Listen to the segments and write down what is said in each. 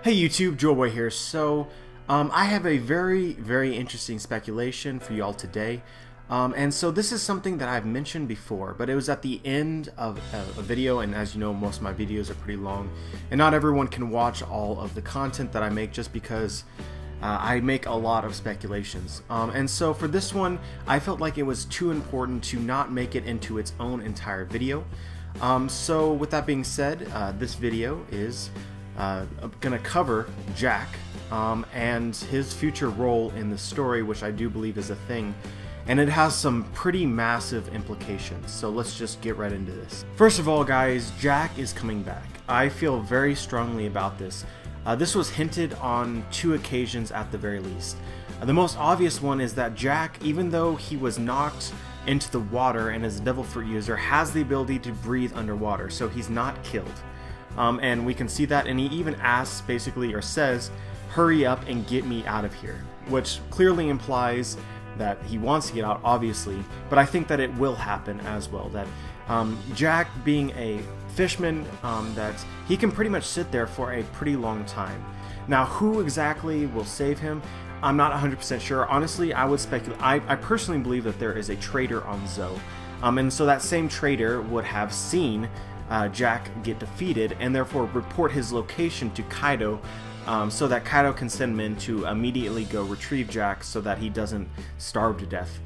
Hey YouTube, Joelboy here. I have a very interesting speculation for y'all today. And so this is something that I've mentioned before, but it was at the end of a video, and as you know, most of my videos are pretty long, and not everyone can watch all of the content that I make just because I make a lot of speculations. And so for this one, I felt like it was too important to not make it into its own entire video. So with that being said, this video is gonna cover Jack and his future role in the story, which I do believe is a thing, and it has some pretty massive implications. So let's just get right into this. First of all, guys, Jack is coming back. I feel very strongly about this. This was hinted on 2 occasions at the very least. The most obvious one is that Jack, even though he was knocked into the water and is a devil fruit user, has the ability to breathe underwater, so he's not killed. And we can see that, and he even asks basically, or says, hurry up and get me out of here, which clearly implies that he wants to get out, obviously, but I think that it will happen as well, that Jack, being a fishman, that he can pretty much sit there for a pretty long time. Now, who exactly will save him, I'm not 100% sure. Honestly, I would speculate. I personally believe that there is a traitor on Zoe, and so that same traitor would have seen Jack get defeated and therefore report his location to Kaido, so that Kaido can send men to immediately go retrieve Jack so that he doesn't starve to death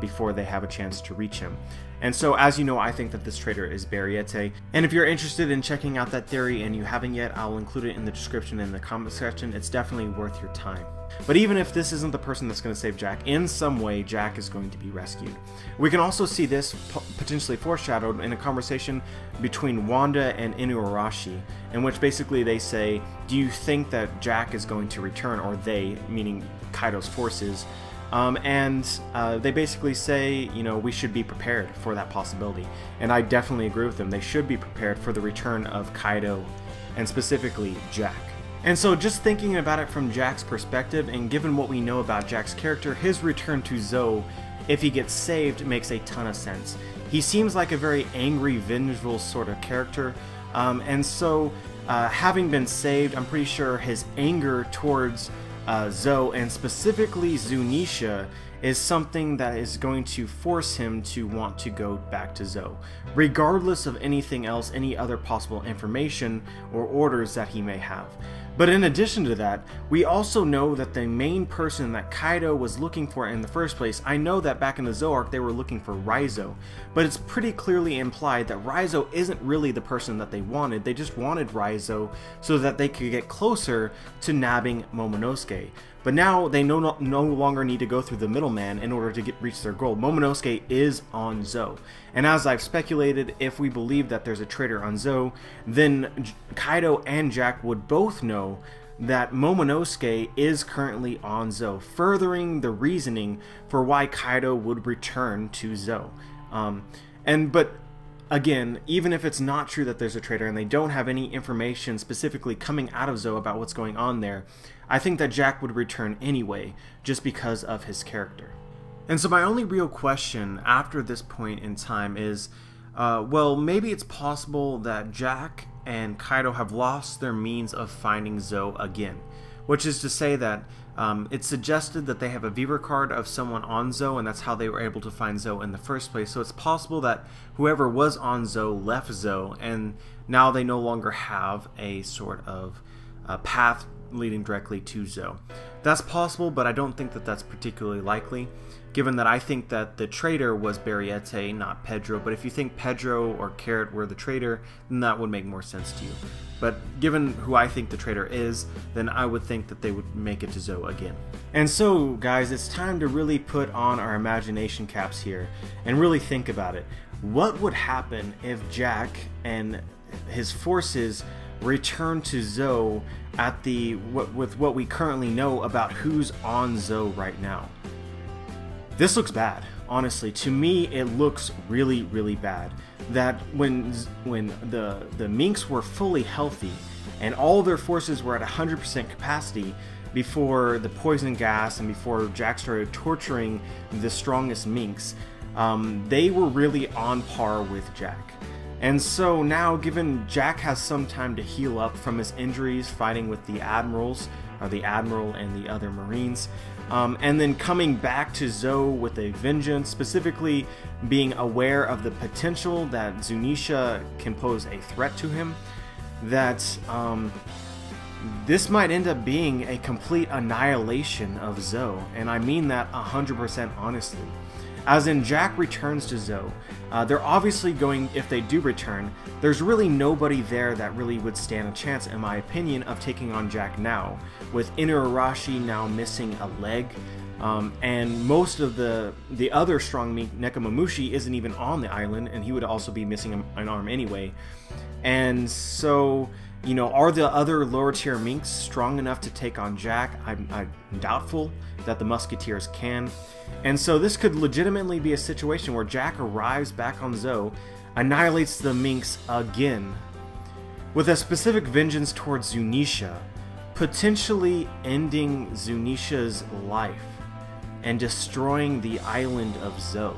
before they have a chance to reach him. And so, as you know, I think that this traitor is Bariete, and if you're interested in checking out that theory and you haven't yet, I'll include it in the description in the comment section. It's definitely worth your time. But even if this isn't the person that's going to save Jack, in some way Jack is going to be rescued. We can also see this potentially foreshadowed in a conversation between Wanda and Inuarashi, in which basically they say, do you think that Jack is going to return, or they, meaning Kaido's forces, they basically say, you know, we should be prepared for that possibility. And I definitely agree with them. They should be prepared for the return of Kaido, and specifically Jack. And so just thinking about it from Jack's perspective, and given what we know about Jack's character, his return to Zoe, if he gets saved, makes a ton of sense. He seems like a very angry, vengeful sort of character, and so having been saved, I'm pretty sure his anger towards Zoe, and specifically Zunisha, is something that is going to force him to want to go back to Zoe, regardless of anything else, any other possible information or orders that he may have. But in addition to that, we also know that the main person that Kaido was looking for in the first place, I know that back in the Zoe arc they were looking for Raizo, but it's pretty clearly implied that Raizo isn't really the person that they wanted. They just wanted Raizo so that they could get closer to nabbing Momonosuke. But now they no longer need to go through the middleman in order to reach their goal. Momonosuke is on Zoe. And as I've speculated, if we believe that there's a traitor on Zoe, then Kaido and Jack would both know that Momonosuke is currently on Zoe, furthering the reasoning for why Kaido would return to Zoe. But again, even if it's not true that there's a traitor and they don't have any information specifically coming out of Zoe about what's going on there, I think that Jack would return anyway, just because of his character. And so my only real question after this point in time is, well, maybe it's possible that Jack and Kaido have lost their means of finding Zoe again, which is to say that it's suggested that they have a Viva card of someone on Zoe, and that's how they were able to find Zoe in the first place. So it's possible that whoever was on Zoe left Zoe, and now they no longer have a sort of path leading directly to Zoe. That's possible, but I don't think that that's particularly likely, given that I think that the traitor was Bariete, not Pedro. But if you think Pedro or Carrot were the traitor, then that would make more sense to you. But given who I think the traitor is, then I would think that they would make it to Zoe again. And so, guys, it's time to really put on our imagination caps here and really think about it. What would happen if Jack and his forces return to Zoe at with what we currently know about who's on Zoe right now? This looks bad. Honestly, to me, it looks really bad. That when the Minks were fully healthy and all their forces were at 100% capacity before the poison gas and before Jack started torturing the strongest Minks, they were really on par with Jack. And so now, given Jack has some time to heal up from his injuries fighting with the admirals, or the admiral and the other marines, and then coming back to Zoe with a vengeance, specifically being aware of the potential that Zunisha can pose a threat to him, that this might end up being a complete annihilation of Zoe, and I mean that 100% honestly. As in, Jack returns to Zoe. They're obviously going, if they do return, there's really nobody there that really would stand a chance, in my opinion, of taking on Jack now, with Inuarashi now missing a leg, and most of the other strong meat, Nekomamushi, isn't even on the island, and he would also be missing an arm anyway. And so, you know, are the other lower tier minks strong enough to take on Jack? I'm doubtful that the Musketeers can. And so this could legitimately be a situation where Jack arrives back on Zoe, annihilates the minks again, with a specific vengeance towards Zunisha, potentially ending Zunisha's life and destroying the island of Zoe.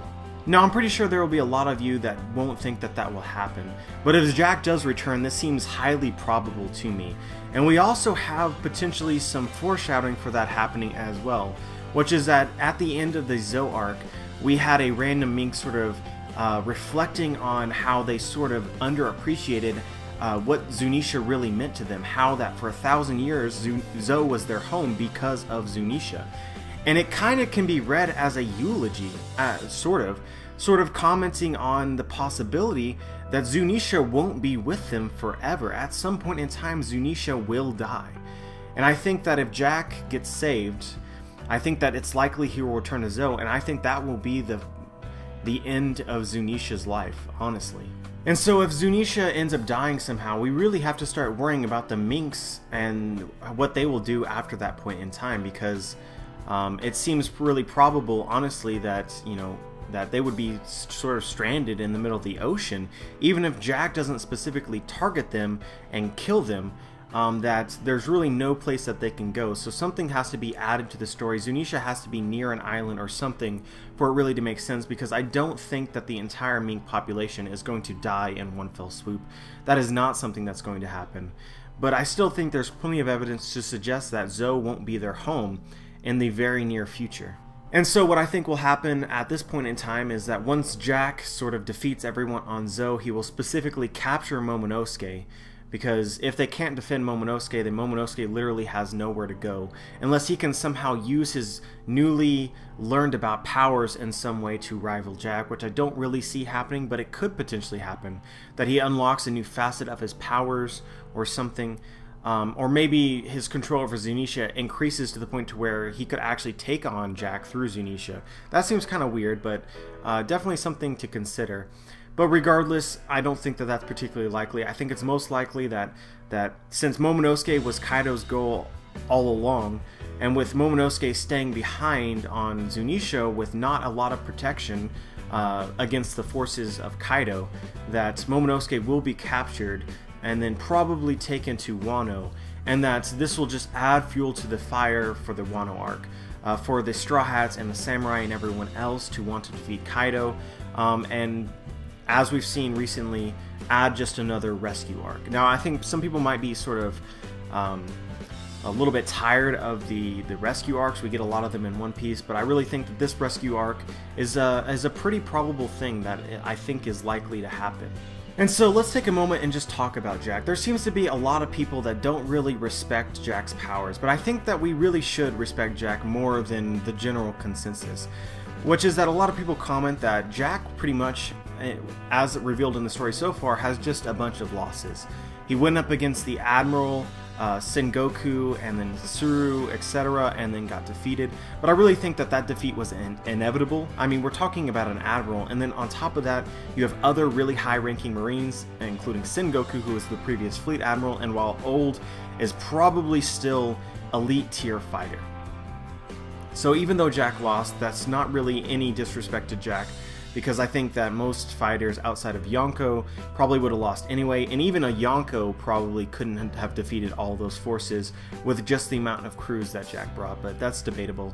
Now, I'm pretty sure there will be a lot of you that won't think that that will happen, but if Jack does return, this seems highly probable to me. And we also have potentially some foreshadowing for that happening as well, which is that at the end of the Zoe arc, we had a random mink sort of reflecting on how they sort of underappreciated what Zunisha really meant to them, how that for 1,000 years Zoe was their home because of Zunisha. And it kind of can be read as a eulogy, sort of commenting on the possibility that Zunisha won't be with them forever. At some point in time, Zunisha will die. And I think that if Jack gets saved, I think that it's likely he will return to Zoe, and I think that will be the end of Zunisha's life, honestly. And so if Zunisha ends up dying somehow, we really have to start worrying about the minks and what they will do after that point in time, because it seems really probable, honestly, that, you know, that they would be sort of stranded in the middle of the ocean, even if Jack doesn't specifically target them and kill them, that there's really no place that they can go. So something has to be added to the story. Zunisha has to be near an island or something for it really to make sense, because I don't think that the entire mink population is going to die in one fell swoop. That is not something that's going to happen. But I still think there's plenty of evidence to suggest that Zoe won't be their home in the very near future. And so what I think will happen at this point in time is that once Jack sort of defeats everyone on Zoe, he will specifically capture Momonosuke, because if they can't defend Momonosuke, then Momonosuke literally has nowhere to go, unless he can somehow use his newly learned about powers in some way to rival Jack, which I don't really see happening, but it could potentially happen, that he unlocks a new facet of his powers or something. Or maybe his control over Zunisha increases to the point to where he could actually take on Jack through Zunisha. That seems kind of weird, but definitely something to consider. But regardless, I don't think that that's particularly likely. I think it's most likely that since Momonosuke was Kaido's goal all along, and with Momonosuke staying behind on Zunisha with not a lot of protection against the forces of Kaido, that Momonosuke will be captured and then probably taken to Wano, and that this will just add fuel to the fire for the Wano arc, for the Straw Hats and the Samurai and everyone else to want to defeat Kaido, and as we've seen recently, add just another rescue arc. Now, I think some people might be sort of a little bit tired of the rescue arcs. We get a lot of them in One Piece, but I really think that this rescue arc is a pretty probable thing that I think is likely to happen. And so let's take a moment and just talk about Jack. There seems to be a lot of people that don't really respect Jack's powers, but I think that we really should respect Jack more than the general consensus, which is that a lot of people comment that Jack pretty much, as revealed in the story so far, has just a bunch of losses. He went up against the Admiral, Sengoku, and then Tsuru, etc., and then got defeated. But I really think that defeat was inevitable. I mean, we're talking about an Admiral, and then on top of that, you have other really high-ranking Marines, including Sengoku, who was the previous Fleet Admiral, and while old, is probably still elite tier fighter. So even though Jack lost, that's not really any disrespect to Jack, because I think that most fighters outside of Yonko probably would have lost anyway, and even a Yonko probably couldn't have defeated all those forces with just the amount of crews that Jack brought, but that's debatable.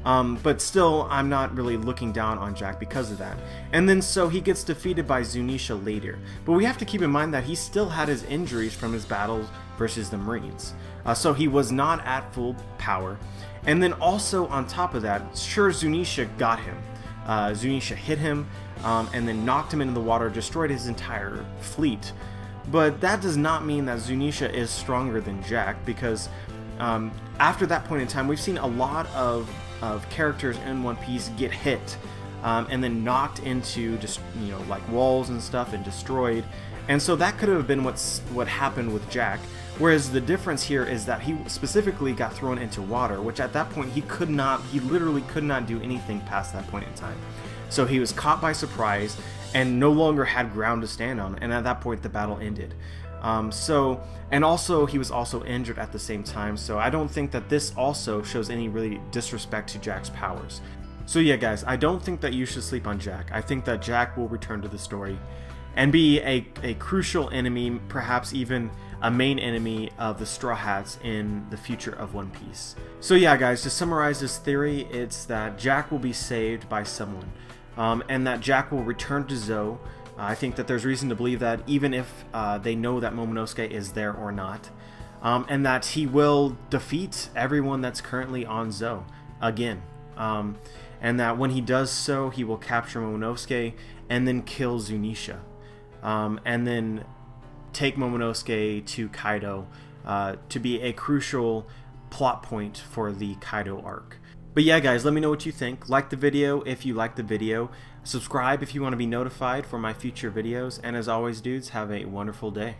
But still, I'm not really looking down on Jack because of that. And then so he gets defeated by Zunisha later. But we have to keep in mind that he still had his injuries from his battles versus the Marines. So he was not at full power. And then also on top of that, sure, Zunisha got him. Zunisha hit him and then knocked him into the water, destroyed his entire fleet. But that does not mean that Zunisha is stronger than Jack, because after that point in time, we've seen a lot of characters in One Piece get hit and then knocked into just like walls and stuff and destroyed. And so that could have been what happened with Jack. Whereas the difference here is that he specifically got thrown into water, which at that point he literally could not do anything past that point in time. So he was caught by surprise and no longer had ground to stand on, and at that point the battle ended. And also he was also injured at the same time, so I don't think that this also shows any really disrespect to Jack's powers. So yeah guys, I don't think that you should sleep on Jack. I think that Jack will return to the story and be a crucial enemy, perhaps even a main enemy of the Straw Hats in the future of One Piece. So yeah guys, to summarize this theory, it's that Jack will be saved by someone, and that Jack will return to Zou. I think that there's reason to believe that, even if they know that Momonosuke is there or not, and that he will defeat everyone that's currently on Zou again, and that when he does so, he will capture Momonosuke and then kill Zunisha, and then take Momonosuke to Kaido to be a crucial plot point for the Kaido arc. But yeah guys, let me know what you think. Like the video if you like the video. Subscribe if you want to be notified for my future videos. And as always dudes, have a wonderful day.